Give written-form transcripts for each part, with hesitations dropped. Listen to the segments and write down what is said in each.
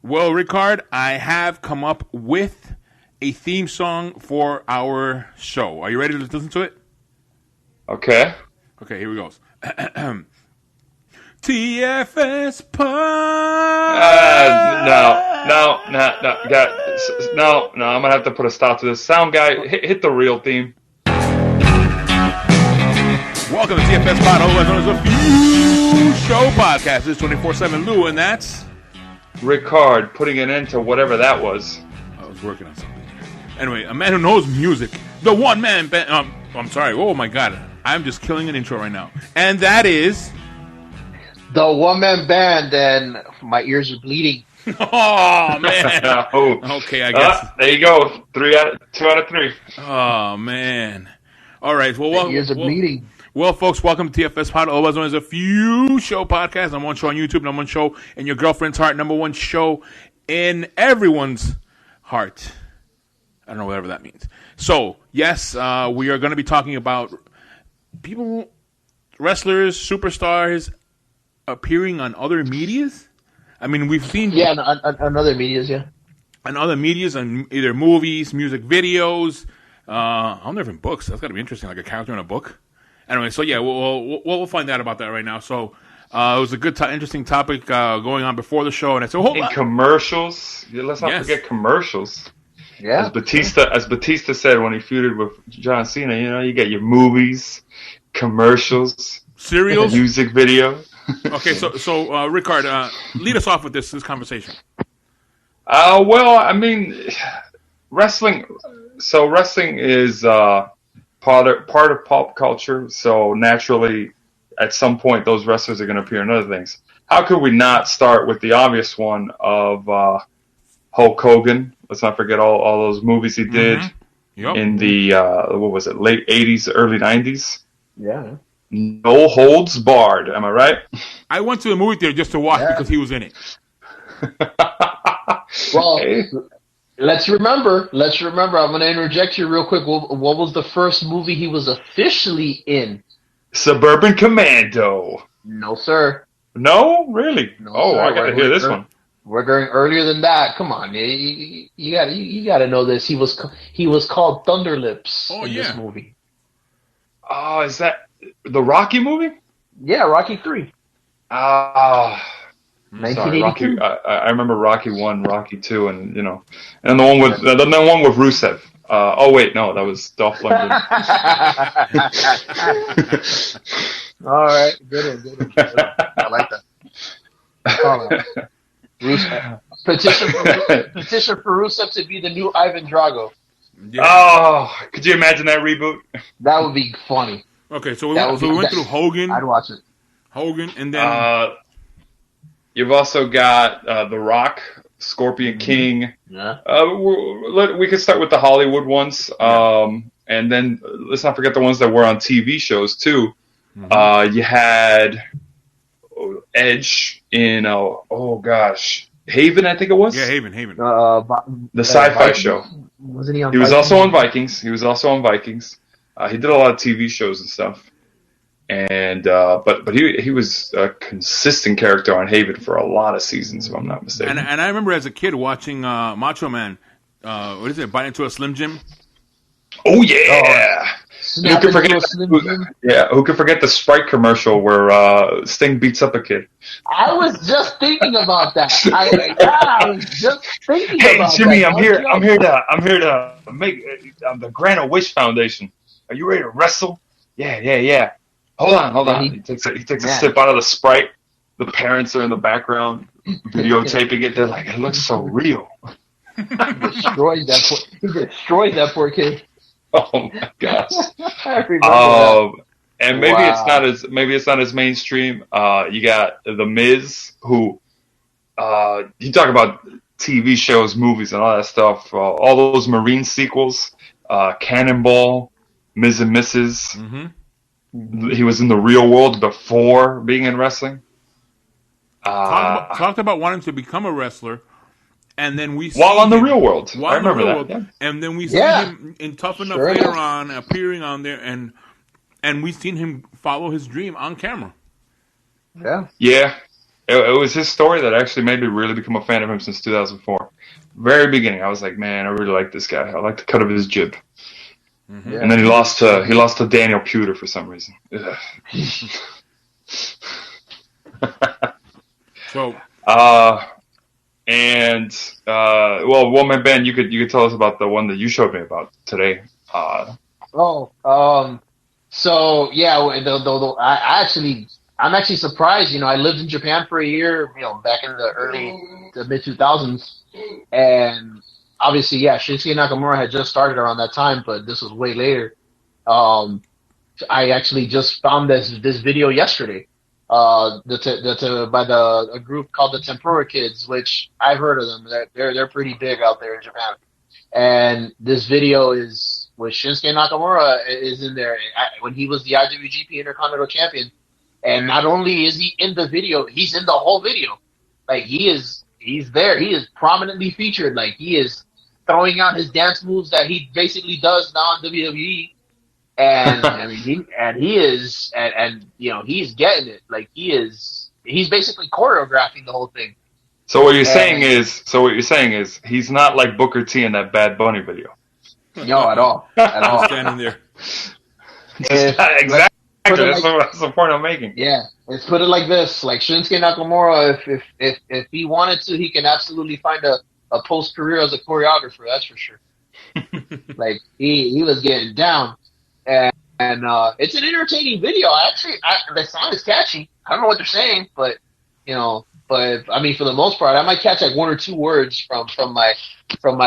Well, Ricard, I have come up with a theme song for our show. Are you ready to listen to it? Okay. Okay, here we go. TFS Pod. No. I'm gonna have to put a stop to this. Sound guy, hit the real theme. Welcome to TFS Pod, otherwise known as a Few Show Podcast. This is 24/7 Lou, and that's Ricard putting an end to whatever that was. I was working on something. Anyway, a man who knows music, the one man band. I'm sorry. Oh my God, I'm just killing an intro right now, and that is the one-man band, and my ears are bleeding. Oh man. Okay, I guess there you go. 2 out of 3. Oh man. All right. Well, my ears are bleeding. Well, folks, welcome to TFS Pod, otherwise known as a Few Show Podcast. Number one show on YouTube, number one show in your girlfriend's heart, number one show in everyone's heart. I don't know whatever that means. So, yes, we are going to be talking about people, wrestlers, superstars appearing on other medias. I mean, we've seen... Yeah, on other medias, yeah. On other medias, on either movies, music videos, I'm never in books. That's got to be interesting, like a character in a book. Anyway, so yeah, we'll find out about that right now. So it was a good, interesting topic going on before the show, and it's commercials. Let's not forget commercials. Yeah. As Batista said when he feuded with John Cena, you get your movies, commercials, cereals, music video. Okay, so Ricard, lead us off with this conversation. Well, I mean, wrestling. So wrestling is part of pop culture. So naturally, at some point, those wrestlers are going to appear in other things. How could we not start with the obvious one of Hulk Hogan? Let's not forget all those movies he did in the late 80s, early 90s. Yeah. No holds barred. Am I right? I went to the movie theater just to watch because he was in it. Well, let's remember. I'm going to interject here real quick. What was the first movie he was officially in? Suburban Commando. No, sir. No, really? No, sir. I got to hear this one. We're going earlier than that. Come on, you got to know this. He was called Thunderlips in this movie. Oh, is that the Rocky movie? Yeah, Rocky 3. 1982. I remember Rocky 1, Rocky 2, and and the one with Rusev. Oh wait, no, that was Dolph Lundgren. All right, good one. I like that. Rusev. Petition for Rusev to be the new Ivan Drago. Yeah. Oh, could you imagine that reboot? That would be funny. Okay, so we went through Hogan. I'd watch it. Hogan, and then you've also got The Rock, Scorpion King. Yeah. We could start with the Hollywood ones, and then let's not forget the ones that were on TV shows too. You had Edge in Haven, I think it was. Yeah, Haven. The sci-fi show. Wasn't he on? He was also on Vikings. He did a lot of TV shows and stuff. And but he was a consistent character on Haven for a lot of seasons, if I'm not mistaken. And I remember as a kid watching Macho Man. What is it? Bite into a Slim Jim. Oh yeah. Who could forget the Sprite commercial where Sting beats up a kid? I was just thinking about that. I was just thinking about Jimmy, that. I'm here to make the Grant-A-Wish Foundation. Are you ready to wrestle? Yeah. Hold on. He takes a sip out of the Sprite. The parents are in the background videotaping it. They're like, it looks so real. He destroyed that poor kid. Oh my gosh! I remember that. And maybe it's not as mainstream. You got The Miz, who you talk about TV shows, movies, and all that stuff. All those Marine sequels, Cannonball, Miz and Mrs. Mm-hmm. He was in the real world before being in wrestling. Talked about wanting to become a wrestler. And then we see while on the Real World, I remember that. Yeah. And then we see him in Tough Enough later on, appearing on there, and we've seen him follow his dream on camera. Yeah. Yeah. it was his story that actually made me really become a fan of him since 2004. Very beginning, I was like, man, I really like this guy. I like the cut of his jib. Mm-hmm. And then he lost to Daniel Puder for some reason. So, well, one man, Ben, you could tell us about the one that you showed me about today. So yeah, I'm actually surprised. I lived in Japan for a year, back in the mid 2000s, and obviously, yeah, Shinsuke Nakamura had just started around that time, but this was way later. I actually just found this video yesterday. By a group called the Tempura Kids, which I've heard of them. They're pretty big out there in Japan. And this video is with Shinsuke Nakamura is in there when he was the IWGP Intercontinental Champion. And not only is he in the video, he's in the whole video. Like he's there. He is prominently featured. Like he is throwing out his dance moves that he basically does now in WWE. And I mean, he's getting it. Like he's basically choreographing the whole thing. So what you're saying is he's not like Booker T in that Bad Bunny video. No, at all. Standing there. Exactly. That's the point I'm making. Yeah, let's put it like this: like Shinsuke Nakamura, if he wanted to, he can absolutely find a post career as a choreographer. That's for sure. Like he was getting down. And it's an entertaining video. The song is catchy. I don't know what they're saying, but I mean, for the most part, I might catch like one or two words from my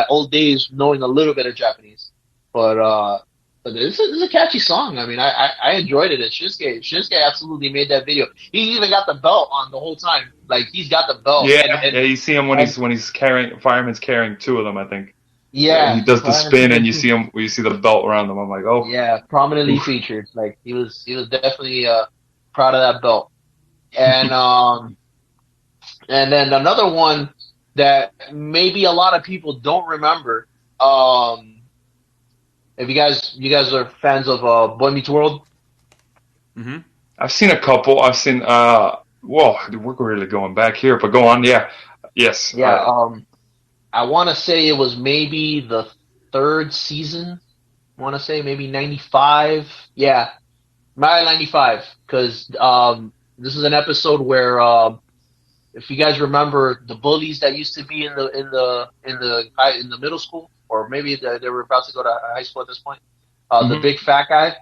old days knowing a little bit of Japanese. But this is a catchy song. I mean, I enjoyed it. And Shinsuke absolutely made that video. He even got the belt on the whole time. Like he's got the belt. Yeah, you see him when he's carrying Fireman's carrying two of them, I think. Yeah, he does the spin, and you see the belt around them. I'm like, oh, yeah, prominently featured. Like he was definitely proud of that belt. And and then another one that maybe a lot of people don't remember. If you guys are fans of Boy Meets World, mm-hmm. I've seen a couple. I've seen well, we're really going back here, but go on. Yeah, yes, yeah. I want to say it was maybe the third season. I want to say maybe 95. Yeah, maybe 95. Because this is an episode where, if you guys remember, the bullies that used to be in the middle school, or maybe they were about to go to high school at this point. The big fat guy,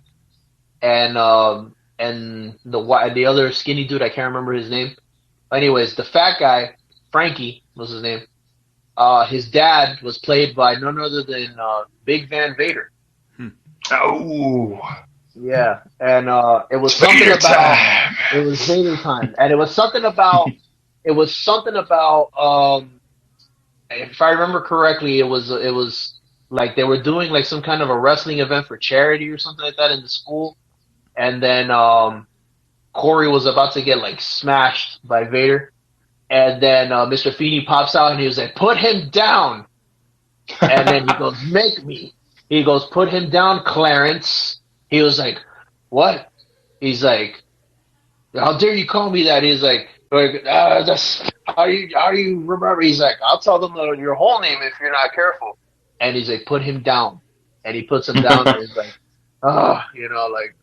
and the other skinny dude, I can't remember his name. Anyways, the fat guy, Frankie was his name. His dad was played by none other than Big Van Vader. Oh, yeah, and it was something Vader about time. It was Vader time, and it was something about if I remember correctly, it was like they were doing like some kind of a wrestling event for charity or something like that in the school, and then Corey was about to get like smashed by Vader. And then Mr. Feeney pops out and he was like, "Put him down." And then he goes, "Make me." He goes, "Put him down, Clarence." He was like, "What?" He's like, "How dare you call me that?" He's like, that's how do you remember? He's like, "I'll tell them your whole name if you're not careful." And he's like, "Put him down." And he puts him down and he's like, "Oh, like,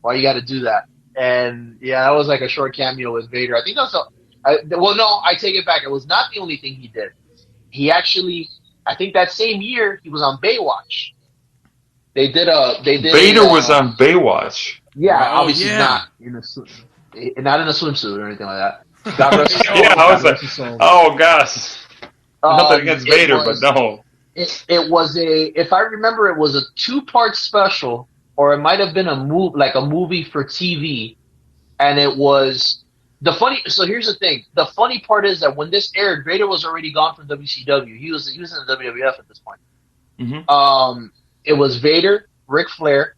why you got to do that?" And yeah, that was like a short cameo with Vader. I think that's I take it back. It was not the only thing he did. He actually, I think that same year, he was on Baywatch. Vader was on Baywatch. Yeah, oh, obviously yeah. not in a swimsuit or anything like that. God rest his soul. Yeah, I was like, oh gosh, nothing against Vader, but no. It was if I remember, it was a 2-part special, or it might have been a movie for TV, and it was. So here's the thing. The funny part is that when this aired, Vader was already gone from WCW. He was in the WWF at this point. Mm-hmm. It was Vader, Ric Flair,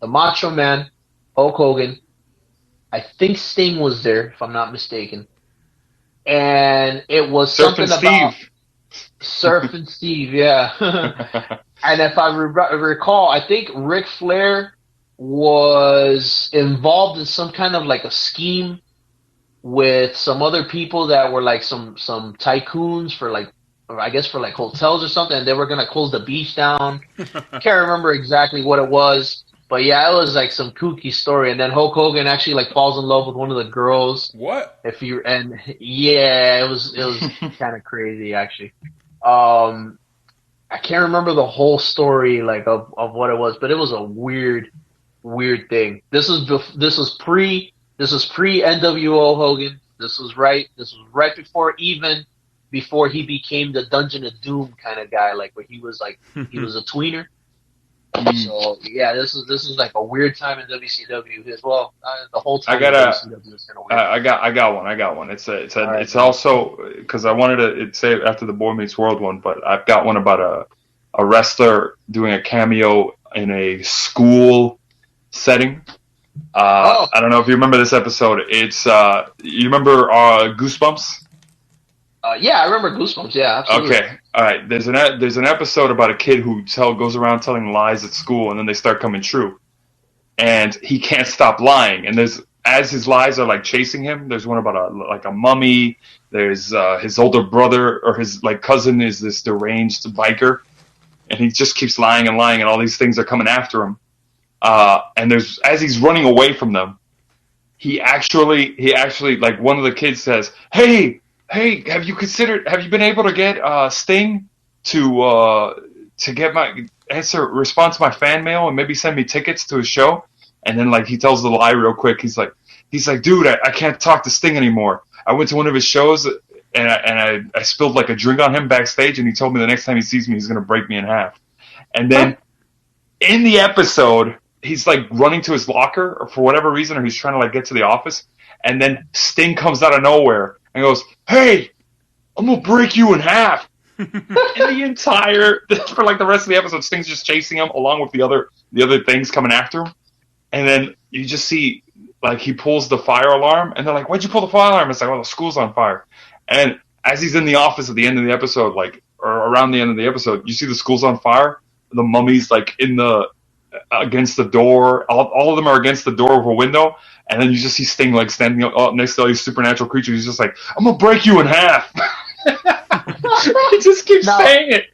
the Macho Man, Hulk Hogan. I think Sting was there, if I'm not mistaken. And it was something about Surf and Steve, yeah. And if I recall, I think Ric Flair was involved in some kind of like a scheme with some other people that were like some tycoons for like, or I guess for like hotels or something, and they were gonna close the beach down. Can't remember exactly what it was, but yeah, it was like some kooky story. And then Hulk Hogan actually like falls in love with one of the girls. What? Yeah, it was kind of crazy actually. I can't remember the whole story like of what it was, but it was a weird thing. This was pre NWO Hogan. This was right before he became the Dungeon of Doom kind of guy, like where he was a tweener. So yeah, this is like a weird time in WCW as well. The whole time WCW is kind of weird. I got one. It's also because I wanted to say after the Boy Meets World one, but I've got one about a wrestler doing a cameo in a school setting. I don't know if you remember this episode. It's you remember Goosebumps? Yeah, I remember Goosebumps. Yeah, absolutely. Okay, all right. There's an episode about a kid who goes around telling lies at school, and then they start coming true, and he can't stop lying. And as his lies are like chasing him. There's one about a mummy. There's his older brother or his like cousin is this deranged biker, and he just keeps lying, and all these things are coming after him. And as he's running away from them, he actually like one of the kids says, Hey, have you been able to get Sting to respond to my fan mail and maybe send me tickets to his show? And then like he tells the lie real quick. He's like, dude, I can't talk to Sting anymore. I went to one of his shows and I spilled like a drink on him backstage, and he told me the next time he sees me, he's gonna break me in half. And then in the episode, he's like running to his locker or for whatever reason, or he's trying to like get to the office, and then Sting comes out of nowhere and goes, "Hey, I'm gonna break you in half." And for like the rest of the episode, Sting's just chasing him along with the other things coming after him. And then you just see like he pulls the fire alarm, and they're like, "Why'd you pull the fire alarm?" It's like, "Well, the school's on fire." And as he's in the office at the end of the episode, like or around the end of the episode, you see the school's on fire. The mummy's like against the door. All of them are against the door of a window, and then you just see Sting like standing up next to all these supernatural creatures. He's just like, "I'm gonna break you in half." He just keeps saying it,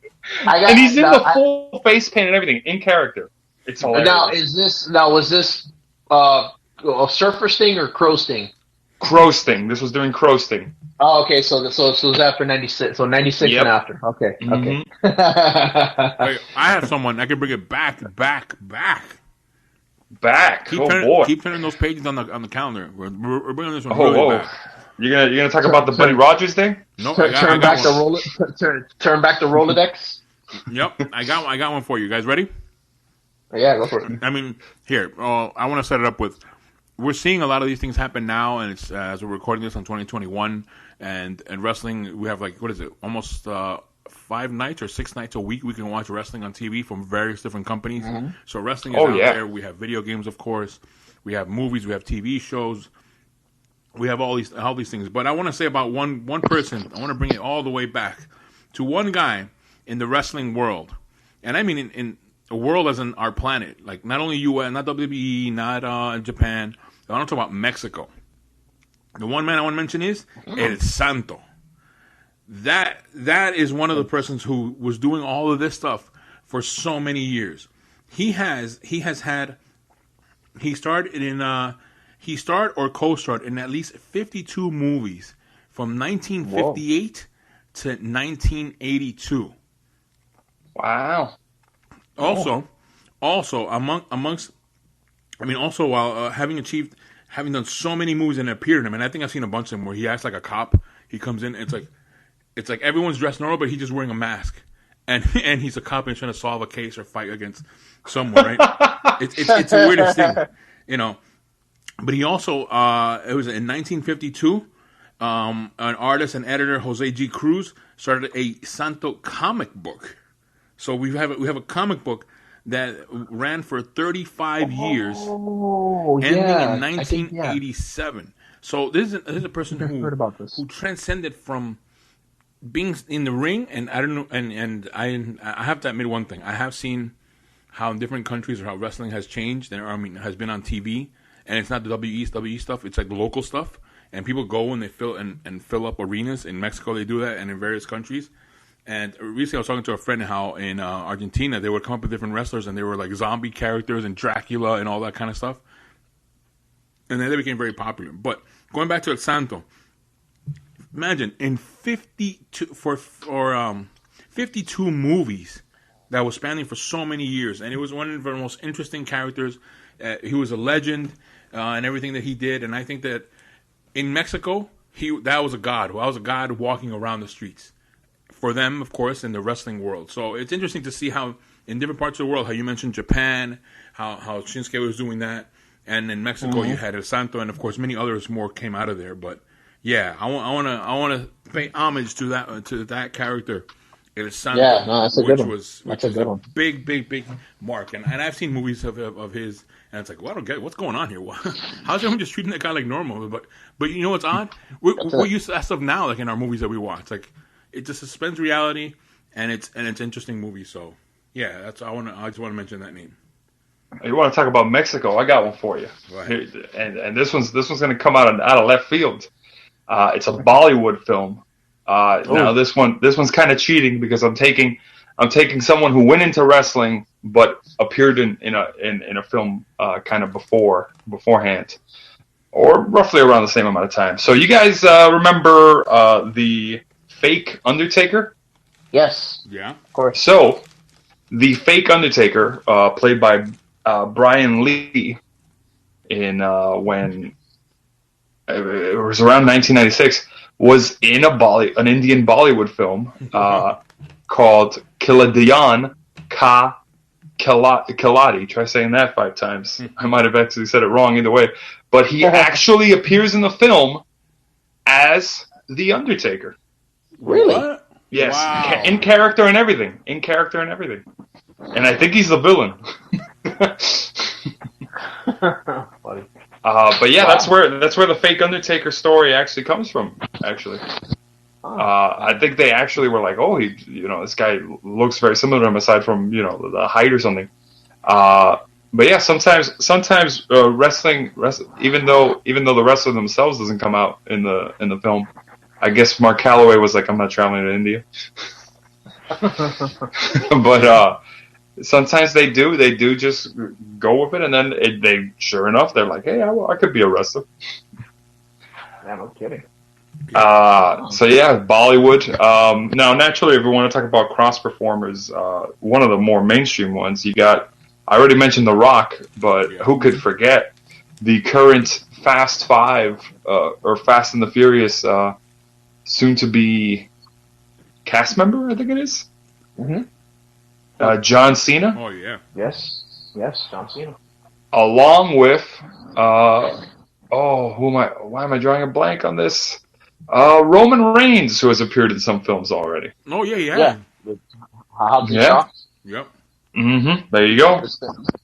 and he's in the full face paint and everything in character. It's hilarious. Was this a Surfer Sting or Crow Sting? Crow Sting. This was during Crow Sting. Oh, okay. So it was after 96. So 96 and after. Okay. Mm-hmm. Okay. Wait, I have someone. I can bring it back. Keep turning those pages on the calendar. We're bringing this one really back. You're gonna talk about the Buddy Rogers thing? No, turn back the Rolodex. Yep, I got one for you. Guys ready? Yeah, go for it. I mean, here, I want to set it up with. We're seeing a lot of these things happen now, and it's as we're recording this on 2021, and wrestling. We have like what is it? Almost 5 nights or 6 nights a week we can watch wrestling on TV from various different companies. Mm-hmm. So wrestling is out there. We have video games, of course. We have movies. We have TV shows. We have all these things. But I want to say about one person. I want to bring it all the way back to one guy in the wrestling world, and I mean in a world as in our planet, like not only U.S., not WWE, not Japan. I want to talk about Mexico. The one man I want to mention is El Santo. That is one of the persons who was doing all of this stuff for so many years. He starred or co-starred in at least 52 movies from 1958 to 1982. Wow. Also, amongst, I mean, also while having done so many movies and appeared in them, and I think I've seen a bunch of them where he acts like a cop. He comes in, it's like everyone's dressed normal, but he's just wearing a mask, and he's a cop and trying to solve a case or fight against someone, right? it's the weirdest thing, you know. But he also, it was in 1952, an artist and editor, Jose G. Cruz, started a Santo comic book. So we have a comic book that ran for 35 years, ending in 1987. So this is a person who transcended from being in the ring, and I don't know, and I have to admit one thing. I have seen how in different countries or how wrestling has changed, and has been on TV, and it's not the WWE stuff. It's like the local stuff, and people go and they fill up arenas. In Mexico, they do that, and in various countries. And recently, I was talking to a friend how in Argentina they would come up with different wrestlers, and they were like zombie characters and Dracula and all that kind of stuff. And then they became very popular. But going back to El Santo, imagine in 52 movies that was spanning for so many years, and it was one of the most interesting characters. He was a legend and everything that he did, and I think that in Mexico, that was a god. I was a god walking around the streets for them, of course, in the wrestling world. So it's interesting to see how in different parts of the world, how you mentioned Japan, how Shinsuke was doing that, and in Mexico you had El Santo, and of course many others more came out of there. But yeah, I want to pay homage to that character. El Santo, Yeah, no, that's a good one. Which That's a is good a one. big mark. And I've seen movies of his, and it's like, well, I don't get it. What's going on here. How's everyone just treating that guy like normal? But you know what's odd? We're used to that stuff now, like in our movies that we watch. Like it just suspends reality, and it's interesting movie. So yeah, I just want to mention that name. You want to talk about Mexico? I got one for you. Right. And this one's going to come out of left field. It's a Bollywood film. Now this one's kind of cheating because I'm taking someone who went into wrestling but appeared in a film kind of beforehand, or roughly around the same amount of time. So you guys remember the fake Undertaker? Yes, Yeah. of course. So the fake Undertaker, played by Brian Lee, in when it was around 1996. Was in an Indian Bollywood film called Kiladiyan Ka Kiladi. Try saying that 5 times. I might have actually said it wrong either way. But he actually appears in the film as The Undertaker. Really? What? Yes. Wow. In character and everything. And I think he's the villain. Funny. But yeah, Wow. that's where the fake Undertaker story actually comes from. Actually, I think they actually were like, oh, this guy looks very similar to him, aside from the height or something. But yeah, sometimes wrestling, even though the wrestler themselves doesn't come out in the film, I guess Mark Calloway was like, I'm not traveling to India. But sometimes they do just go with it, and then they sure enough they're like, hey, I could be a wrestler. Yeah, no kidding. So yeah, Bollywood. Now naturally, if we want to talk about cross performers, one of the more mainstream ones, I already mentioned The Rock, but who could forget the current Fast Five or Fast and the Furious soon to be cast member, I think it is. Mm-hmm. John Cena. Oh yeah. Yes, John Cena. Along with why am I drawing a blank on this? Roman Reigns, who has appeared in some films already. Oh yeah. Yeah. Hobbs and Yeah. Shaw. Yep. Mm-hmm. There you go.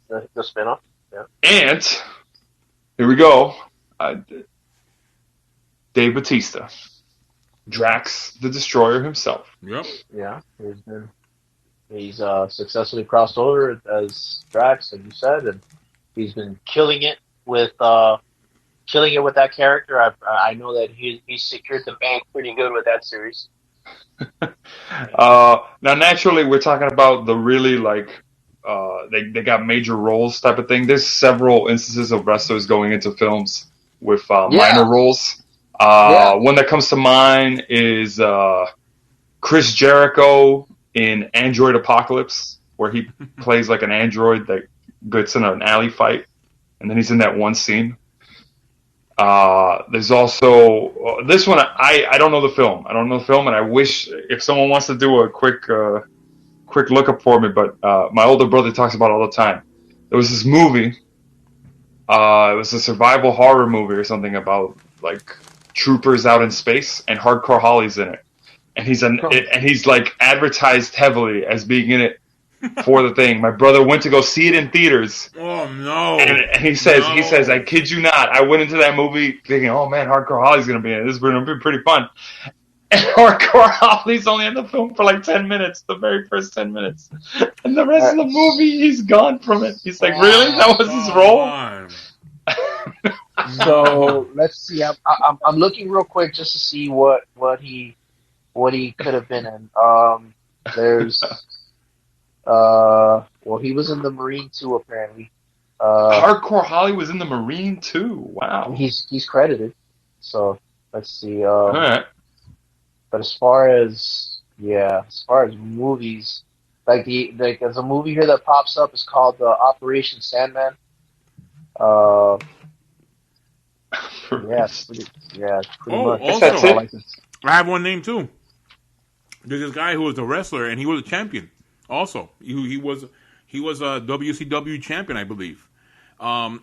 The spin-off. Yeah. And here we go. Dave Bautista, Drax the Destroyer himself. Yep. Yeah. He's successfully crossed over as Drax, as you said, and he's been killing it with that character. I know that he secured the bank pretty good with that series. Now, naturally, we're talking about the really they got major roles type of thing. There's several instances of wrestlers going into films with minor roles. One that comes to mind is Chris Jericho in Android Apocalypse, where he plays like an android that gets in an alley fight, and then he's in that one scene. There's also this one. I don't know the film. And I wish if someone wants to do a quick lookup for me. But my older brother talks about it all the time. There was this movie. It was a survival horror movie or something about like troopers out in space, and Hardcore Holly's in it, and he's like advertised heavily as being in it for the thing. My brother went to go see it in theaters. Oh no! And he says, I kid you not, I went into that movie thinking, oh man, Hardcore Holly's gonna be in it. This is gonna be pretty fun. And Hardcore Holly's only in the film for like 10 minutes, the very first 10 minutes, and the rest of the movie, he's gone from it. He's like, really? That was his role? So let's see. I'm looking real quick just to see what he could have been in. There's well, he was in the Marine too, apparently. Hardcore Holly was in the Marine too. Wow. He's credited. So let's see. All right. But as far as movies, like there's a movie here that pops up. It's called Operation Sandman. Yeah, it's pretty much. Also, I have one name too. There's this guy who was a wrestler and he was a champion. Also, he was a WCW champion, I believe.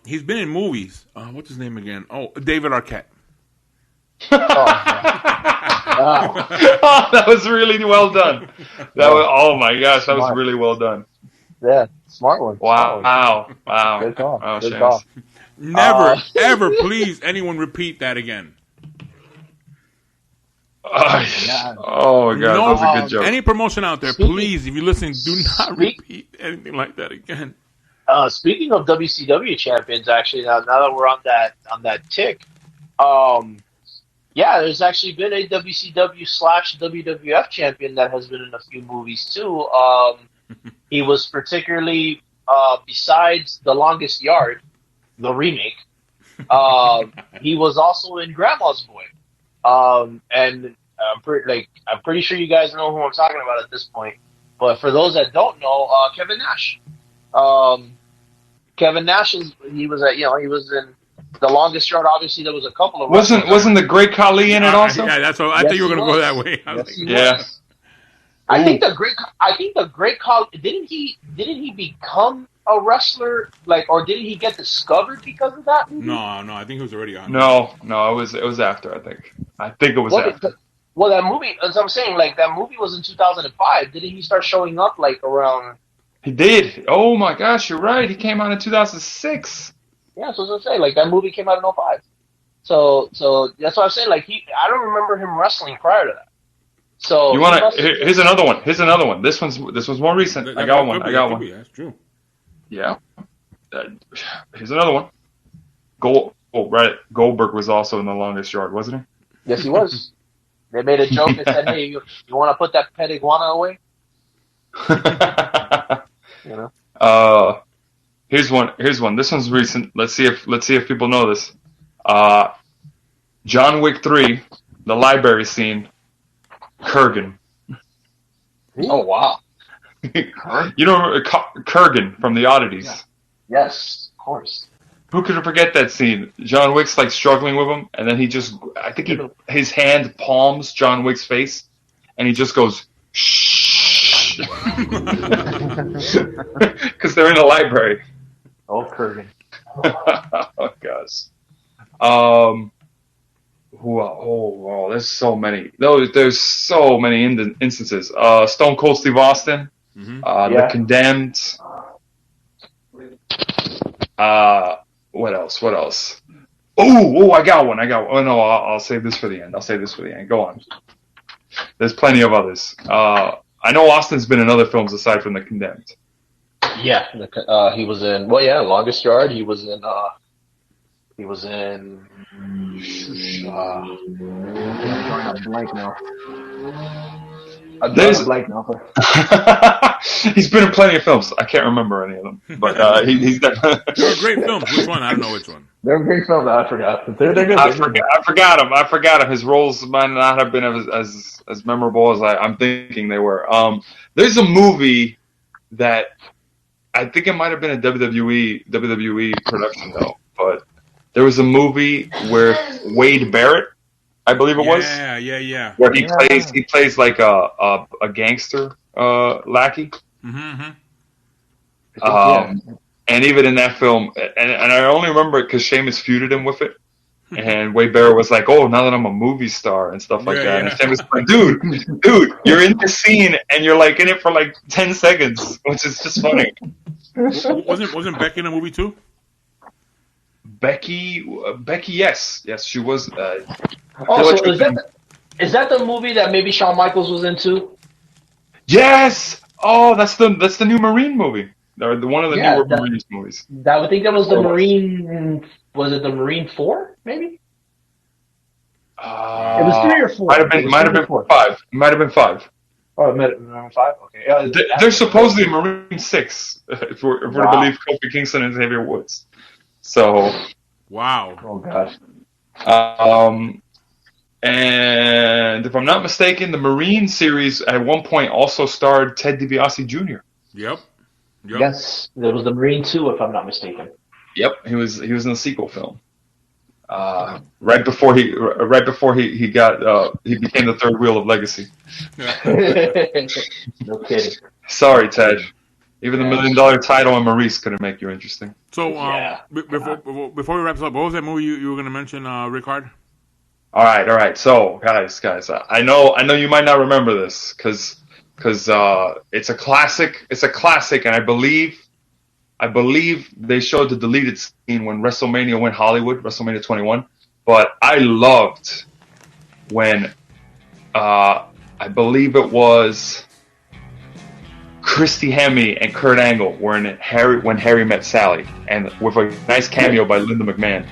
He's been in movies. What's his name again? Oh, David Arquette. Oh, that was really well done. Oh my gosh, that was really well done. Yeah, smart one. Wow. Good call. Oh, Good call. Never, ever, please, anyone repeat that again. Oh my god, that was a good joke. Any promotion out there, please, if you're listening, do not repeat anything like that again. Speaking of WCW champions, actually, now that we're on that tick, yeah, there's actually been a WCW/WWF champion that has been in a few movies too. He was particularly, besides The Longest Yard, the remake, he was also in Grandma's Boy. And I'm pretty sure you guys know who I'm talking about at this point. But for those that don't know, Kevin Nash. Kevin Nash he was in The Longest Yard. Obviously, there was a couple of wasn't the Great Khali in it also? Yeah, that's what I thought you were going to go that way. Yeah. I think the Great Khali didn't he become a wrestler, or didn't he get discovered because of that movie? No, I think he was already on. No, it was after. I think it was after. Well, that movie, as I'm saying, that movie was in 2005. Didn't he start showing up around? He did. Oh my gosh, you're right. He came out in 2006. Yeah, so as I say, that movie came out in 05. So that's what I'm saying. I don't remember him wrestling prior to that. So you want to? Here's another one. This one's more recent. I got one. That's true. Yeah. Here's another one. Goldberg was also in The Longest Yard, wasn't he? Yes, he was. They made a joke and said, "Hey, you want to put that pet iguana away?" You know. Here's one. This one's recent. Let's see if people know this. John Wick 3, the library scene. Kurgan. Oh wow. You know Kurgan from The Oddities? Yeah. Yes, of course. Who could forget that scene? John Wick's struggling with him, and then his hand palms John Wick's face, and he just goes, shh. Because they're in a library. Oh, Kurgan. Oh, gosh. There's so many. There's so many instances. Stone Cold Steve Austin, The Condemned. What else? Oh, I got one. Oh no, I'll save this for the end. Go on. There's plenty of others. I know Austin's been in other films aside from The Condemned. Yeah, he was in. Well, yeah, Longest Yard. He was in. I'm drawing a blank now. He's been in plenty of films. I can't remember any of them, but he's done. They're great films. Which one? I don't know which one. They're great films. I forgot. They're good. I forgot him. His roles might not have been as memorable as I'm thinking they were. There's a movie that I think it might have been a WWE production though, but there was a movie where Wade Barrett, I believe it was. Yeah. Where he plays like a gangster lackey. Mm-hmm. And even in that film, and I only remember it because Sheamus feuded him with it. And Wade Barrett was like, "Oh, now that I'm a movie star and stuff like that." Yeah. And Sheamus was like, "Dude, you're in the scene and you're in it for 10 seconds, which is just funny." Wasn't Becky in a movie too? Becky, yes, she was. Also, is that the movie that maybe Shawn Michaels was into? Yes. Oh, that's the new Marine movie. or one of the Yeah, newer Marines movies. I would think that was the Marine. Was it the Marine 4? Maybe. It was 3 or 4. Might have been 5. Might have been 5. Oh, it might have been 5. Okay. There's supposedly a Marine 6, if we're to believe Kofi Kingston and Xavier Woods. So. Wow. Oh gosh. And if I'm not mistaken, the Marine series at one point also starred Ted DiBiase Jr. Yep. Yes, there was the Marine 2, if I'm not mistaken. Yep, he was in the sequel film. Right before he got he became the third wheel of Legacy. No kidding. Sorry, Ted. Even the $1 million title on Maurice couldn't make you interesting. So before we wrap this up, what was that movie you were going to mention, Rickard? All right. So guys, I know you might not remember this because it's a classic. It's a classic, and I believe they showed the deleted scene when WrestleMania went Hollywood, WrestleMania 21. But I loved when I believe it was Christy Hemme and Kurt Angle were in when Harry Met Sally, and with a nice cameo by Linda McMahon.